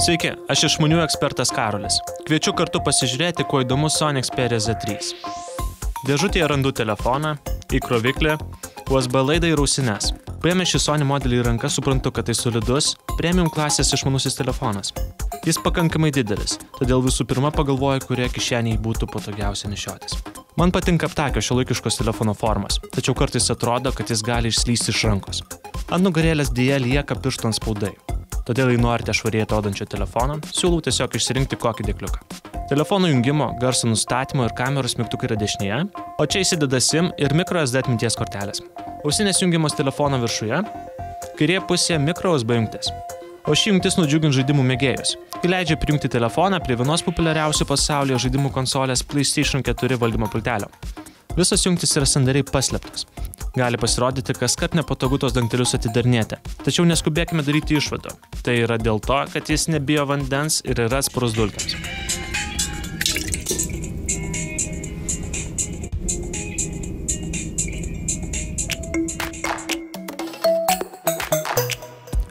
Sveiki, aš išmaniųjų ekspertas Karolis. Kviečiu kartu pasižiūrėti, kuo įdomus Sony Xperia Z3. Dėžutėje randu telefoną, įkroviklį, USB laidą ir ausines. Paėmę šį Sony modelį į ranką suprantu, kad tai solidus, premium klasės išmanusis telefonas. Jis pakankamai didelis, todėl visų pirma pagalvoju, kurioje kišenėje būtų patogiausia nešiotis. Man patinka aptakios šiuolaikiškos telefono formos, tačiau kartais atrodo, kad jis gali išslysti iš rankos. Ant nugarėlės dėja lieka pirštų antspaudai. Todėl, jei norite švariai atrodančio telefono, siūlau tiesiog išsirinkti kokį dėkliuką. Telefono jungimo, garso nustatymo ir kameros mygtukai yra dešinėje, o čia įsideda SIM ir microSD atminties kortelės. Ausinės jungiamos telefono viršuje, kairėje pusėje microUSB jungtis. O ši jungtis nudžiugins žaidimų mėgėjus. Ji leidžia prijungti telefoną prie vienos populiariausių pasaulyje žaidimų konsolės PlayStation 4 valdymo pultelio. Visos jungtis yra sandariai paslėptos. Gali pasirodyti, kaskart nepatogu tos dangtelius atidarinėti. Tačiau neskubėkime daryti išvadų. Tai yra dėl to, kad jis nebijo vandens ir yra atsparus dulkėms.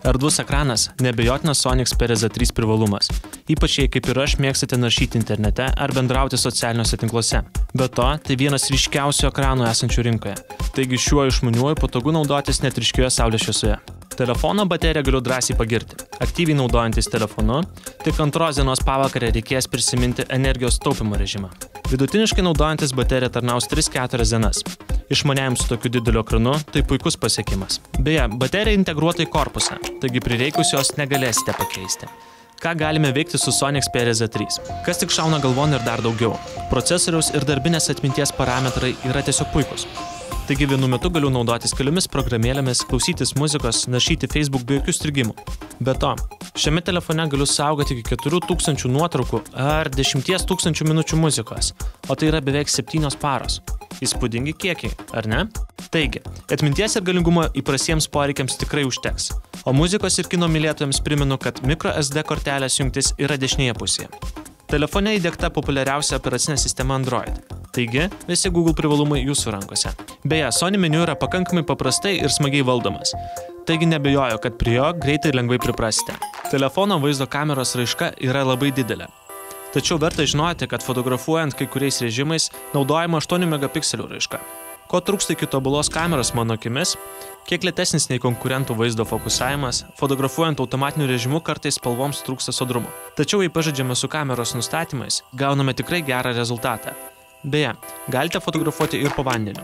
Erdvus ekranas – neabejotinas Sony Xperia Z3 privalumas, ypač jei kaip ir aš mėgstate naršyti internete ar bendrauti socialiniuose tinkluose. Be to, tai vienas ryškiausių ekranų esančių rinkoje, taigi šiuo išmaniuoju patogu naudotis net ryškioje saulės šviesoje. Telefono bateriją galiu drąsiai pagirti. Aktyviai naudojantis telefonu, tik antros dienos pavakarę reikės prisiminti energijos taupimo režimą. Vidutiniškai naudojantis bateriją tarnaus 3-4 dienas. Išmaniajam su tokiu dideliu ekranu tai puikus pasiekimas. Beje, baterija integruota į korpusą, taigi prireikus jos negalėsite pakeisti. Ką galime veikti su Sony Xperia Z3? Kas tik šauna galvon ir dar daugiau. Procesoriaus ir darbinės atminties parametrai yra tiesiog puikus. Taigi vienu metu galiu naudotis keliomis programėlėmis, klausytis muzikos, naršyti Facebook be jokių strigimų. Be to, šiame telefone galiu saugoti iki 4000 nuotraukų ar 10 000 minučių muzikos, o tai yra beveik 7 paros. Įspūdingi kiekiai, ar ne? Taigi, atminties ir galingumo įprastiems poreikiams tikrai užteks. O muzikos ir kino mylėtojams primenu, kad microSD kortelės jungtis yra dešinėje pusėje. Telefone įdiegta populiariausia operacinė sistema Android. Taigi, visi Google privalumai jūsų rankose. Beje, Sony meniu yra pakankamai paprastai ir smagiai valdomas. Taigi nebejoju, kad prie jo greitai ir lengvai priprasite. Telefono vaizdo kameros raiška yra labai didelė. Tačiau verta žinoti, kad fotografuojant kai kuriais režimais naudojama 8 megapikselių raiška. Ko trūksta iki tobulos kameros mano akimis, kiek lėtesnis nei konkurentų vaizdo fokusavimas, fotografuojant automatiniu režimu kartais spalvoms trūksta sodrumo. Tačiau jei pažaidžiame su kameros nustatymais, gauname tikrai gerą rezultatą. Beje, galite fotografuoti ir po vandeniu.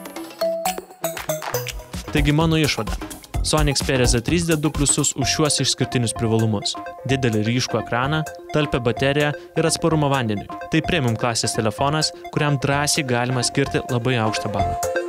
Taigi mano išvada. Sony Xperia Z3 dedu pliusus už šiuos išskirtinius privalumus. Didelį ryškų ekraną, talpią bateriją ir atsparumą vandeniui. Tai premium klasės telefonas, kuriam drąsiai galima skirti labai aukštą balą.